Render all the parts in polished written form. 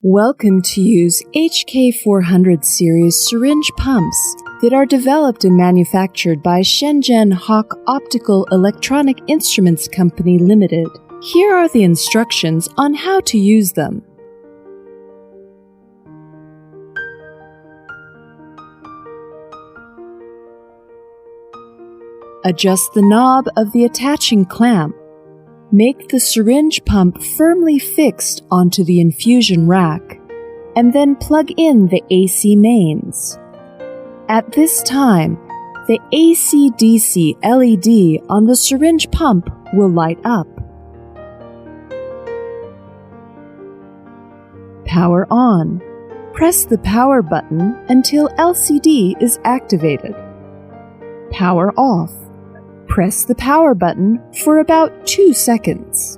Welcome to use HK400 series syringe pumps that are developed and manufactured by Shenzhen Hawk Optical Electronic Instruments Company Limited. Here are the instructions on how to use them. Adjust the knob of the attaching clamp. Make the syringe pump firmly fixed onto the infusion rack, and then plug in the AC mains. At this time, the AC/DC LED on the syringe pump will light up. Power on. Press the power button until LCD is activated. Power off. Press the power button for about 2 seconds.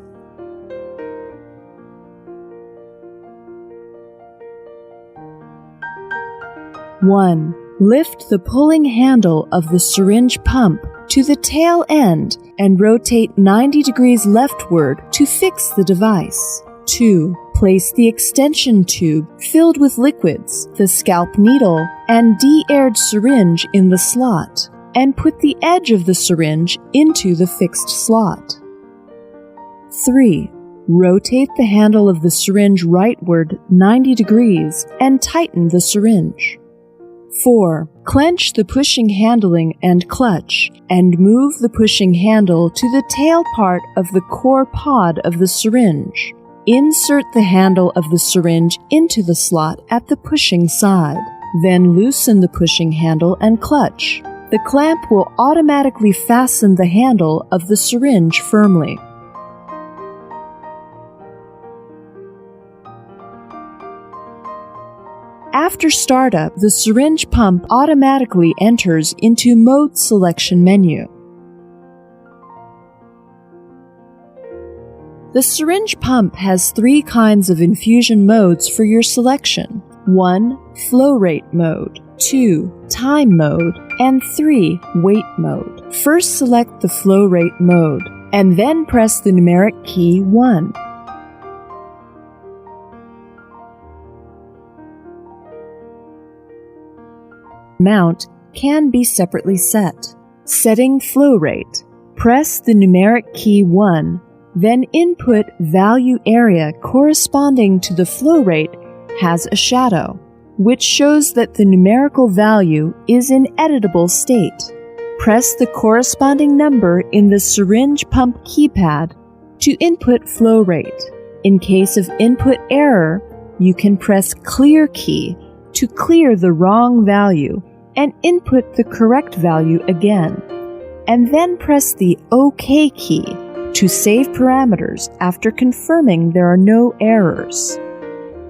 One, lift the pulling handle of the syringe pump to the tail end and rotate 90 degrees leftward to fix the device. 2. Place the extension tube filled with liquids, the scalp needle, and de-aired syringe in the slot, and put the edge of the syringe into the fixed slot. 3. Rotate the handle of the syringe rightward 90 degrees and tighten the syringe. 4. Clench the pushing handling and clutch and move the pushing handle to the tail part of the core pod of the syringe. Insert the handle of the syringe into the slot at the pushing side. Then loosen the pushing handle and clutch. The clamp will automatically fasten the handle of the syringe firmly. After startup, the syringe pump automatically enters into Mode Selection menu. The syringe pump has 3 kinds of infusion modes for your selection. 1. Flow rate mode. 2. Time mode. And 3. Wait mode. First select the flow rate mode, and then press the numeric key 1. Amount can be separately set. Setting flow rate. Press the numeric key 1, then input value area corresponding to the flow rate has a shadow, which shows that the numerical value is in editable state. Press the corresponding number in the syringe pump keypad to input flow rate. In case of input error, you can press Clear key to clear the wrong value and input the correct value again, and then press the OK key to save parameters after confirming there are no errors.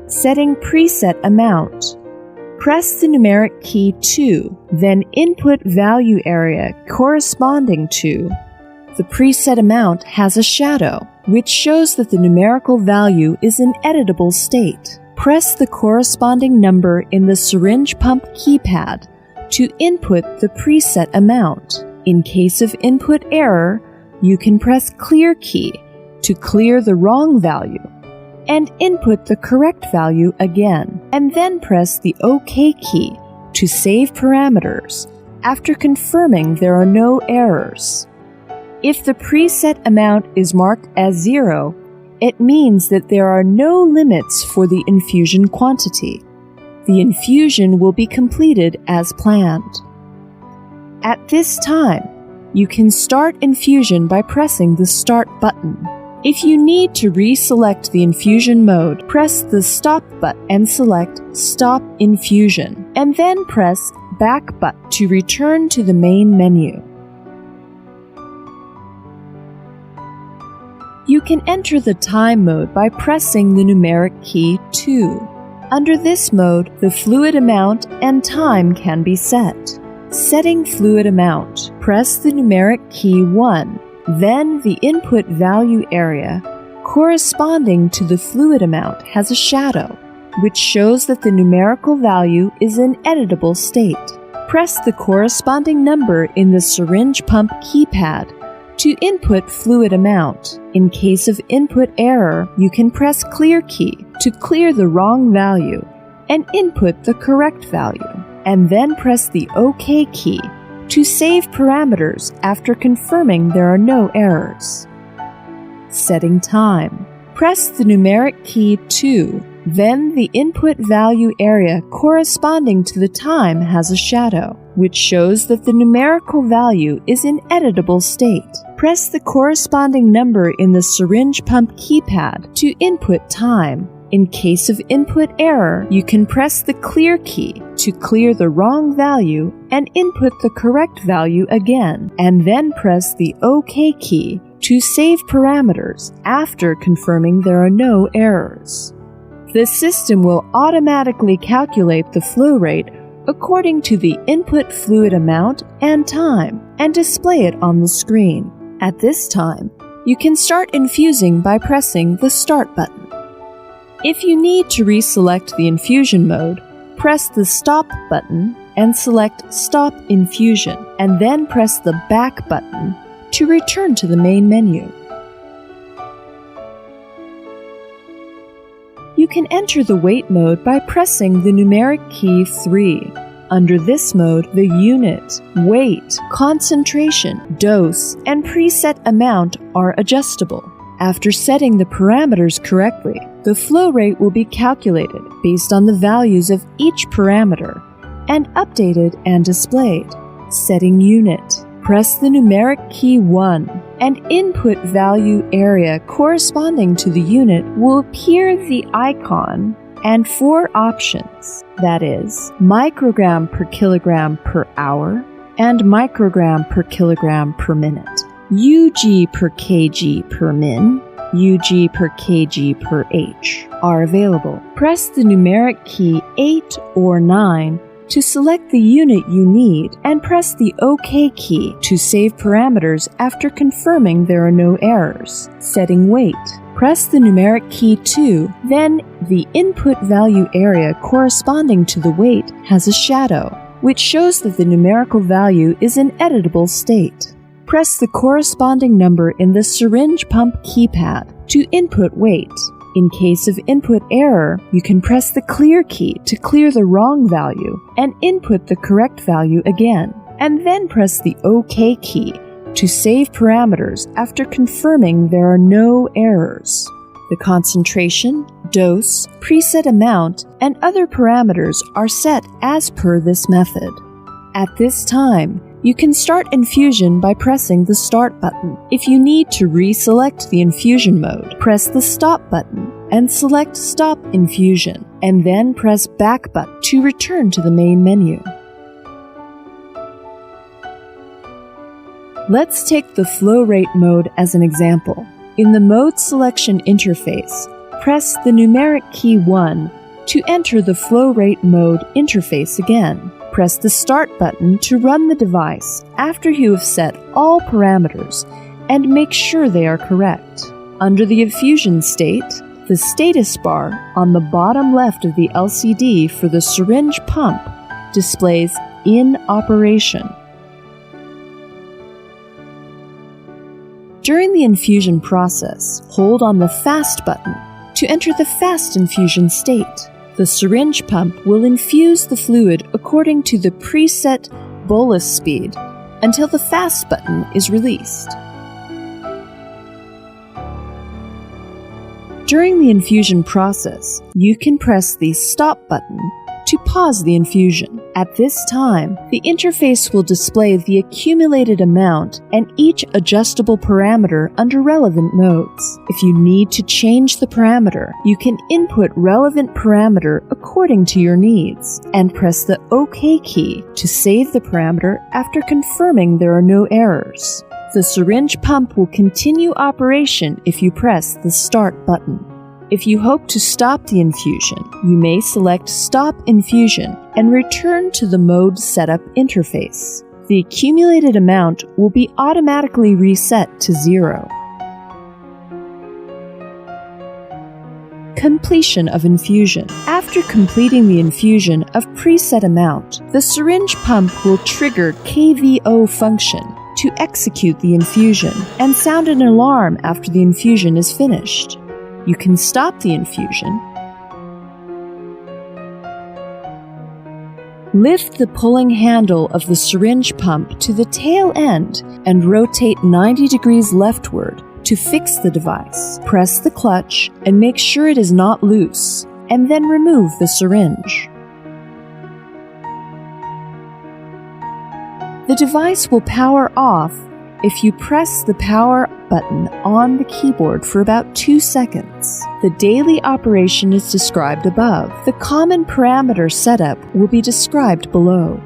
Setting preset amount. Press the numeric key 2, then input value area corresponding to. The preset amount has a shadow, which shows that the numerical value is in editable state. Press the corresponding number in the syringe pump keypad to input the preset amount. In case of input error, you can press Clear key to clear the wrong value and input the correct value again, and then press the OK key to save parameters after confirming there are no errors. If the preset amount is marked as 0, it means that there are no limits for the infusion quantity. The infusion will be completed as planned. At this time, you can start infusion by pressing the Start button. If you need to reselect the infusion mode, press the Stop button and select Stop Infusion, and then press Back button to return to the main menu. You can enter the time mode by pressing the numeric key 2. Under this mode, the fluid amount and time can be set. Setting fluid amount. Press the numeric key 1. Then the input value area corresponding to the fluid amount has a shadow, which shows that the numerical value is in editable state. Press the corresponding number in the syringe pump keypad to input fluid amount. In case of input error, you can press Clear key to clear the wrong value and input the correct value, and then press the OK key to save parameters after confirming there are no errors. Setting time. Press the numeric key 2, then the input value area corresponding to the time has a shadow, which shows that the numerical value is in editable state. Press the corresponding number in the syringe pump keypad to input time. In case of input error, you can press the clear key to clear the wrong value and input the correct value again, and then press the OK key to save parameters after confirming there are no errors. The system will automatically calculate the flow rate according to the input fluid amount and time and display it on the screen. At this time, you can start infusing by pressing the Start button. If you need to reselect the infusion mode, press the Stop button and select Stop Infusion, and then press the Back button to return to the main menu. You can enter the wait mode by pressing the numeric key 3. Under this mode, the unit, weight, concentration, dose, and preset amount are adjustable. After setting the parameters correctly, the flow rate will be calculated based on the values of each parameter and updated and displayed. Setting unit. Press the numeric key 1, and input value area corresponding to the unit will appear the icon and 4 options, that is, microgram per kilogram per hour and microgram per kilogram per minute. UG per kg per min, UG per kg per H are available. Press the numeric key 8 or 9 to select the unit you need and press the OK key to save parameters after confirming there are no errors. Setting weight. Press the numeric key 2, then the input value area corresponding to the weight has a shadow, which shows that the numerical value is in editable state. Press the corresponding number in the syringe pump keypad to input weight. In case of input error, you can press the clear key to clear the wrong value and input the correct value again, and then press the OK key to save parameters after confirming there are no errors. The concentration, dose, preset amount, and other parameters are set as per this method. At this time, you can start infusion by pressing the Start button. If you need to reselect the infusion mode, press the Stop button and select Stop Infusion, and then press Back button to return to the main menu. Let's take the flow rate mode as an example. In the Mode Selection interface, press the numeric key 1 to enter the flow rate mode interface again. Press the Start button to run the device after you have set all parameters and make sure they are correct. Under the infusion state, the status bar on the bottom left of the LCD for the syringe pump displays In Operation. During the infusion process, hold on the Fast button to enter the fast infusion state. The syringe pump will infuse the fluid according to the preset bolus speed until the Fast button is released. During the infusion process, you can press the Stop button to pause the infusion. At this time, the interface will display the accumulated amount and each adjustable parameter under relevant modes. If you need to change the parameter, you can input relevant parameter according to your needs and press the OK key to save the parameter after confirming there are no errors. The syringe pump will continue operation if you press the Start button. If you hope to stop the infusion, you may select Stop Infusion and return to the Mode Setup interface. The accumulated amount will be automatically reset to 0. Completion of infusion. After completing the infusion of preset amount, the syringe pump will trigger KVO function to execute the infusion and sound an alarm after the infusion is finished. You can stop the infusion Lift the pulling handle of the syringe pump to the tail end and rotate 90 degrees leftward to fix the device. Press the clutch and make sure it is not loose, and then remove the syringe. The device will power off if you press the power button on the keyboard for about 2 seconds. The daily operation is described above. The common parameter setup will be described below.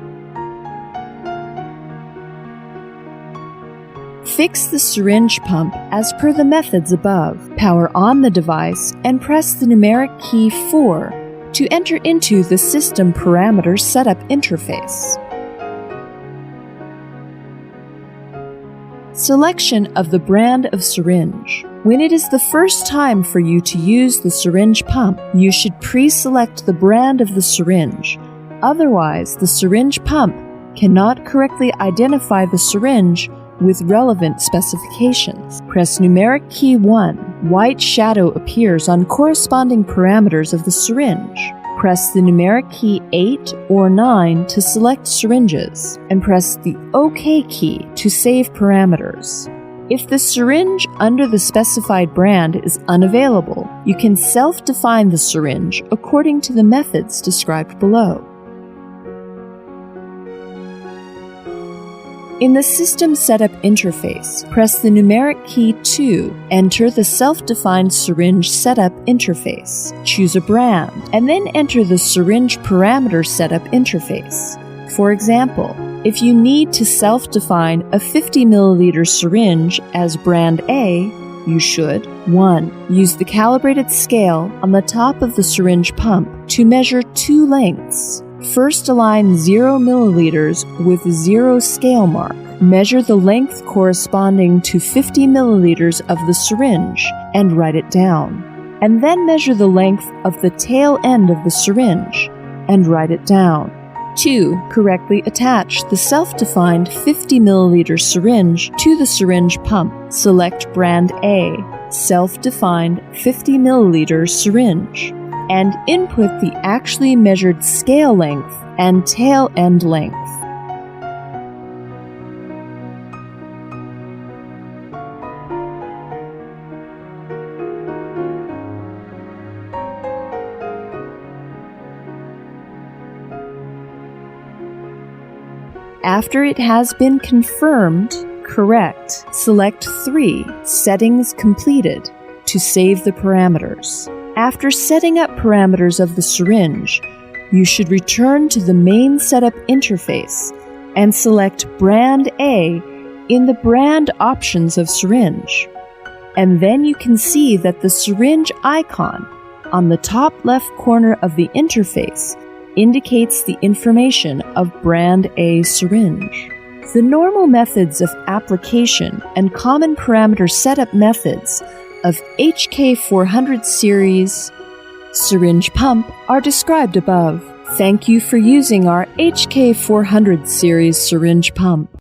Fix the syringe pump as per the methods above. Power on the device and press the numeric key 4 to enter into the system parameter setup interface. Selection of the brand of syringe. When it is the first time for you to use the syringe pump, you should pre-select the brand of the syringe. Otherwise, the syringe pump cannot correctly identify the syringe with relevant specifications. Press numeric key 1. White shadow appears on corresponding parameters of the syringe. Press the numeric key 8 or 9 to select syringes, and press the OK key to save parameters. If the syringe under the specified brand is unavailable, you can self-define the syringe according to the methods described below. In the System Setup interface, press the numeric key 2, enter the self-defined syringe setup interface, choose a brand, and then enter the syringe parameter setup interface. For example, if you need to self-define a 50 milliliter syringe as brand A, you should 1. Use the calibrated scale on the top of the syringe pump to measure 2 lengths. First, align 0 milliliters with 0 scale mark. Measure the length corresponding to 50 milliliters of the syringe and write it down. And then measure the length of the tail end of the syringe and write it down. 2. Correctly attach the self-defined 50 milliliter syringe to the syringe pump. Select brand A, self-defined 50 milliliter syringe, and input the actually measured scale length and tail end length. After it has been confirmed correct, select 3, Settings Completed, to save the parameters. After setting up parameters of the syringe, you should return to the main setup interface and select Brand A in the Brand Options of Syringe. And then you can see that the syringe icon on the top left corner of the interface indicates the information of Brand A syringe. The normal methods of application and common parameter setup methods of HK400 series syringe pump are described above. Thank you for using our HK400 series syringe pump.